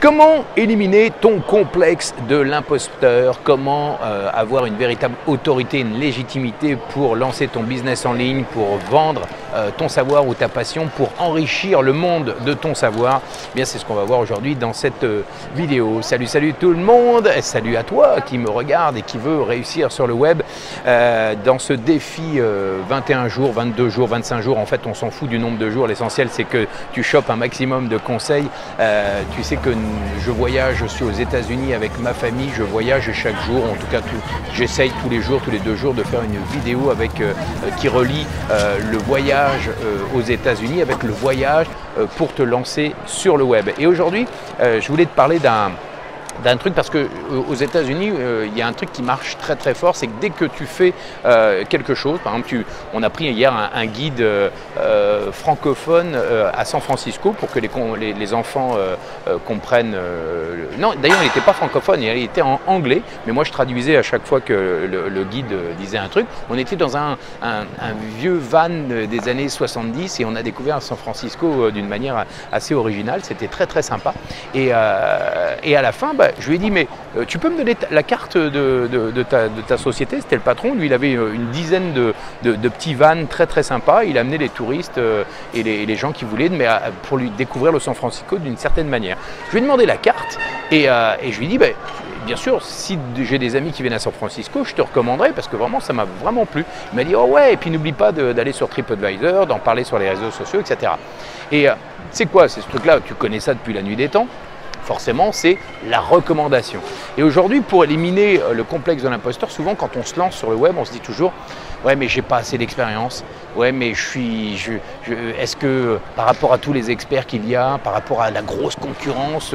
Comment éliminer ton complexe de l'imposteur? Comment avoir une véritable autorité, une légitimité pour lancer ton business en ligne, pour vendre ton savoir ou ta passion, pour enrichir le monde de ton savoir? Eh bien, c'est ce qu'on va voir aujourd'hui dans cette vidéo. Salut tout le monde, et salut à toi qui me regarde et qui veut réussir sur le web. Dans ce défi 21 jours, 22 jours, 25 jours, en fait on s'en fout du nombre de jours, l'essentiel c'est que tu chopes un maximum de conseils. Tu sais que je voyage, je suis aux États-Unis avec ma famille, je voyage chaque jour, en tout cas j'essaye tous les jours, tous les 2 jours de faire une vidéo avec, qui relie le voyage aux États-Unis avec le voyage pour te lancer sur le web. Et aujourd'hui, je voulais te parler d'un truc parce que aux États-Unis, il y a un truc qui marche très fort, c'est que dès que tu fais quelque chose, par exemple, on a pris hier un guide francophone à San Francisco pour que les enfants comprennent. Non, d'ailleurs, il n'était pas francophone, il était en anglais, mais moi je traduisais à chaque fois que le guide disait un truc. On était dans un vieux van des années 70 et on a découvert San Francisco d'une manière assez originale. C'était très sympa. Et à la fin, je lui ai dit, mais tu peux me donner la carte de ta société? C'était le patron, lui il avait une dizaine de petits vans très sympas, il amenait les touristes et les gens qui voulaient, mais pour lui découvrir le San Francisco d'une certaine manière. Je lui ai demandé la carte et je lui ai dit, bien sûr, si j'ai des amis qui viennent à San Francisco, je te recommanderais parce que vraiment ça m'a vraiment plu. Il m'a dit, oh ouais, et puis n'oublie pas d'aller sur TripAdvisor, d'en parler sur les réseaux sociaux, etc. Et c'est quoi, c'est ce truc-là, tu connais ça depuis la nuit des temps. Forcément, c'est la recommandation. Et aujourd'hui, pour éliminer le complexe de l'imposteur, souvent quand on se lance sur le web, on se dit toujours « Ouais, mais j'ai pas assez d'expérience. Ouais, mais est-ce que par rapport à tous les experts qu'il y a, par rapport à la grosse concurrence,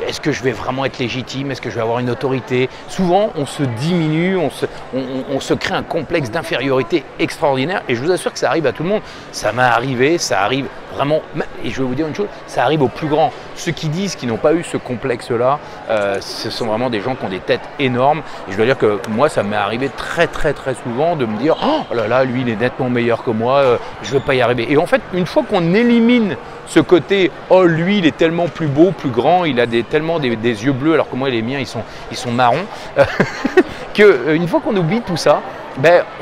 est-ce que je vais vraiment être légitime? Est-ce que je vais avoir une autorité ?» Souvent, on se diminue, on se crée un complexe d'infériorité extraordinaire. Et je vous assure que ça arrive à tout le monde. Ça m'est arrivé, ça arrive vraiment. Et je vais vous dire une chose, ça arrive aux plus grands. Ceux qui disent qu'ils n'ont pas eu ce complexe-là, ce sont vraiment des gens qui ont des têtes énormes. Et je dois dire que moi, ça m'est arrivé très souvent de me dire « Oh là là, lui, il est nettement meilleur que moi, je ne vais pas y arriver. » Et en fait, une fois qu'on élimine ce côté « Oh, lui, il est tellement plus beau, plus grand, il a tellement des yeux bleus, alors que moi, les miens, ils sont marrons. » Qu'une fois qu'on oublie tout ça,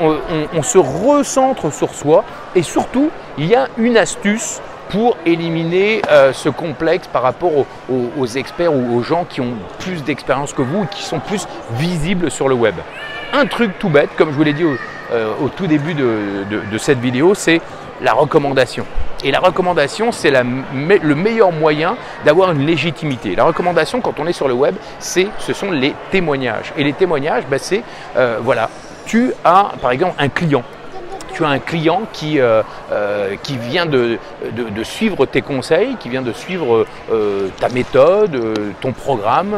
on se recentre sur soi. Et surtout, il y a une astuce pour éliminer ce complexe par rapport aux experts ou aux gens qui ont plus d'expérience que vous et qui sont plus visibles sur le web. Un truc tout bête, comme je vous l'ai dit au tout début de cette vidéo, c'est la recommandation. Et la recommandation, c'est le meilleur moyen d'avoir une légitimité. La recommandation, quand on est sur le web, ce sont les témoignages. Et les témoignages, c'est, voilà, tu as par exemple un client. Tu as un client qui vient de suivre tes conseils, qui vient de suivre ta méthode, ton programme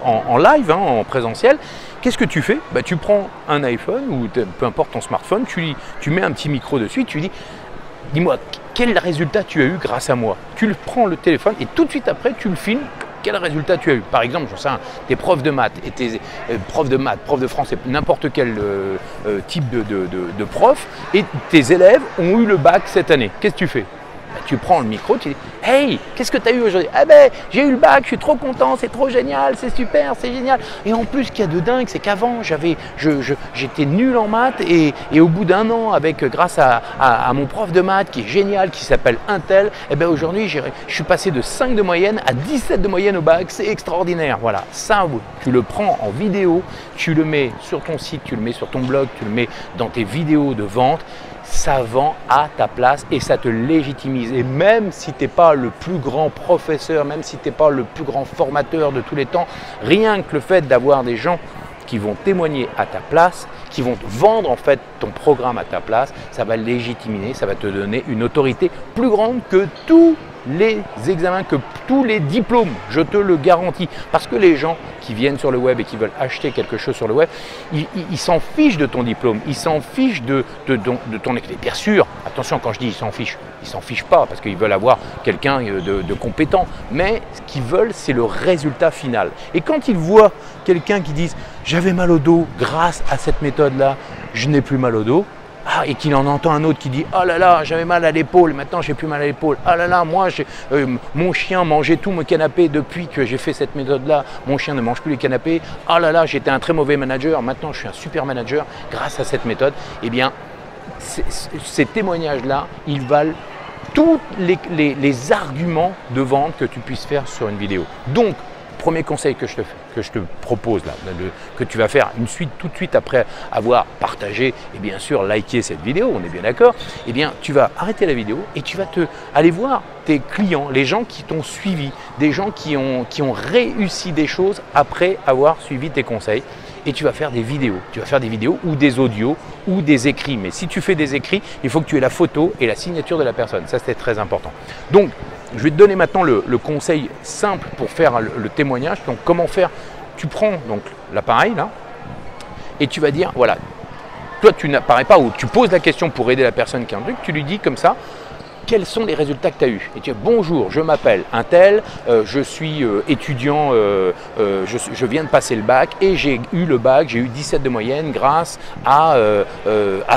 en live, en présentiel. Qu'est-ce que tu fais? Tu prends un iPhone ou peu importe ton smartphone, tu mets un petit micro dessus, tu dis « Dis-moi, quel résultat tu as eu grâce à moi ?» Tu prends le téléphone et tout de suite après, tu le filmes. Quel résultat tu as eu? Par exemple, j'en sais, tes profs de maths, et tes profs de maths, profs de français, n'importe quel type de prof, et tes élèves ont eu le bac cette année. Qu'est-ce que tu fais? Tu prends le micro, tu dis « Hey, qu'est-ce que tu as eu aujourd'hui ?»« Ah j'ai eu le bac, je suis trop content, c'est trop génial, c'est super, c'est génial. » Et en plus, ce qu'il y a de dingue, c'est qu'avant, j'étais nul en maths et au bout d'un an, grâce à mon prof de maths qui est génial, qui s'appelle Intel, aujourd'hui, je suis passé de 5 de moyenne à 17 de moyenne au bac, c'est extraordinaire. Voilà, ça, tu le prends en vidéo, tu le mets sur ton site, tu le mets sur ton blog, tu le mets dans tes vidéos de vente. Ça vend à ta place et ça te légitimise. Et même si tu n'es pas le plus grand professeur, même si tu n'es pas le plus grand formateur de tous les temps, rien que le fait d'avoir des gens qui vont témoigner à ta place, qui vont vendre en fait ton programme à ta place, ça va légitimer, ça va te donner une autorité plus grande que tous les examens, que tous les diplômes, je te le garantis. Parce que les gens qui viennent sur le web et qui veulent acheter quelque chose sur le web, ils s'en fichent de ton diplôme, ils s'en fichent de ton expérience. Bien sûr, attention quand je dis ils s'en fichent pas parce qu'ils veulent avoir quelqu'un de compétent. Mais ce qu'ils veulent, c'est le résultat final. Et quand ils voient quelqu'un qui dit « j'avais mal au dos grâce à cette méthode-là, je n'ai plus mal au dos », et qu'il en entend un autre qui dit « Oh là là, j'avais mal à l'épaule, maintenant j'ai plus mal à l'épaule. Oh là là, moi, mon chien mangeait tout mon canapé depuis que j'ai fait cette méthode-là. Mon chien ne mange plus les canapés. Oh là là, j'étais un très mauvais manager, maintenant je suis un super manager grâce à cette méthode. » Eh bien, ces témoignages-là, ils valent tous les arguments de vente que tu puisses faire sur une vidéo. Donc, premier conseil que je te propose, là, que tu vas faire tout de suite après avoir partagé et bien sûr liké cette vidéo, on est bien d'accord, eh bien tu vas arrêter la vidéo et tu vas aller voir tes clients, les gens qui t'ont suivi, des gens qui ont réussi des choses après avoir suivi tes conseils. Et tu vas faire des vidéos. Tu vas faire des vidéos ou des audios ou des écrits. Mais si tu fais des écrits, il faut que tu aies la photo et la signature de la personne. Ça, c'est très important. Donc, je vais te donner maintenant le conseil simple pour faire le témoignage. Donc, comment faire? Tu prends donc l'appareil là et tu vas dire, voilà, toi, tu n'apparais pas ou tu poses la question pour aider la personne qui a un truc. Tu lui dis comme ça. Quels sont les résultats que tu as eus? Et tu dis bonjour, je m'appelle un tel, je suis étudiant, je viens de passer le bac et j'ai eu le bac, j'ai eu 17 de moyenne grâce à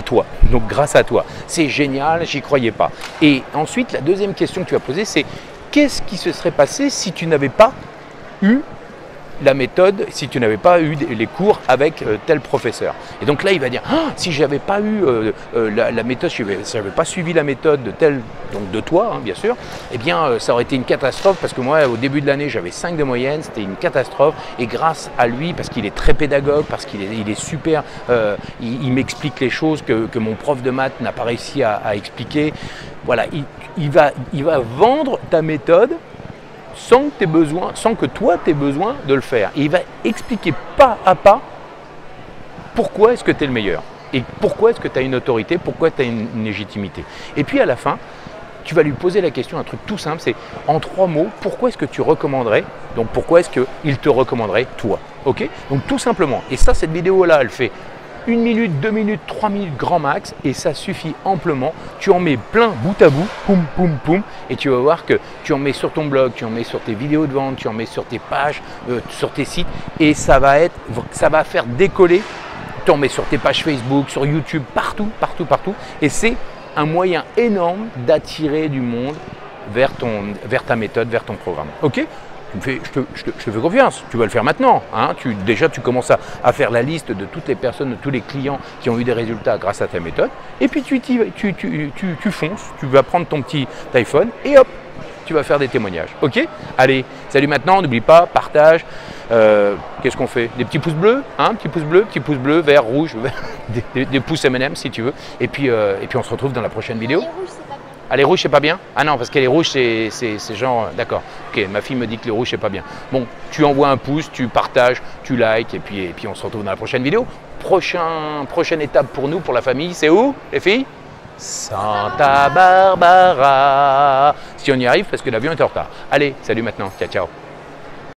toi. Donc grâce à toi. C'est génial, j'y croyais pas. Et ensuite, la deuxième question que tu vas poser, c'est qu'est-ce qui se serait passé si tu n'avais pas eu la méthode, si tu n'avais pas eu les cours avec tel professeur. Et donc là, il va dire, ah, si je n'avais pas eu la méthode, si je n'avais pas suivi la méthode de tel, donc de toi, hein, bien sûr, eh bien, ça aurait été une catastrophe parce que moi, au début de l'année, j'avais 5 de moyenne, c'était une catastrophe. Et grâce à lui, parce qu'il est très pédagogue, parce qu'il est super, il m'explique les choses que mon prof de maths n'a pas réussi à expliquer. Voilà, il va vendre ta méthode sans que toi tu aies besoin de le faire. Et il va expliquer pas à pas pourquoi est-ce que tu es le meilleur et pourquoi est-ce que tu as une autorité, pourquoi tu as une légitimité. Et puis à la fin, tu vas lui poser la question, un truc tout simple, c'est en 3 mots, pourquoi est-ce que tu recommanderais, donc pourquoi est-ce qu'il te recommanderait toi, ok? Donc tout simplement, et ça, cette vidéo-là, elle fait 1 minute, 2 minutes, 3 minutes grand max et ça suffit amplement. Tu en mets plein bout à bout, poum, poum, poum, et tu vas voir que tu en mets sur ton blog, tu en mets sur tes vidéos de vente, tu en mets sur tes pages, sur tes sites et ça va faire décoller. Tu en mets sur tes pages Facebook, sur YouTube, partout, partout, partout. Et c'est un moyen énorme d'attirer du monde vers ta méthode, vers ton programme. Ok ? Je te fais confiance, tu vas le faire maintenant. Hein. Déjà, tu commences à faire la liste de toutes les personnes, de tous les clients qui ont eu des résultats grâce à ta méthode. Et puis, tu fonces, tu vas prendre ton petit iPhone et hop, tu vas faire des témoignages. Ok? Allez, salut maintenant, n'oublie pas, partage. Qu'est-ce qu'on fait? Des petits pouces bleus, hein? Petits pouces bleus, vert, rouge, des pouces M&M si tu veux. Et puis on se retrouve dans la prochaine vidéo. Ah, les rouges, c'est pas bien? Ah non, parce que les rouges, c'est genre… D'accord. Ok, ma fille me dit que les rouges, c'est pas bien. Bon, tu envoies un pouce, tu partages, tu likes, et puis on se retrouve dans la prochaine vidéo. Prochaine étape pour nous, pour la famille, c'est où, les filles? Santa Barbara. Si on y arrive, parce que l'avion est en retard. Allez, salut maintenant. Ciao, ciao.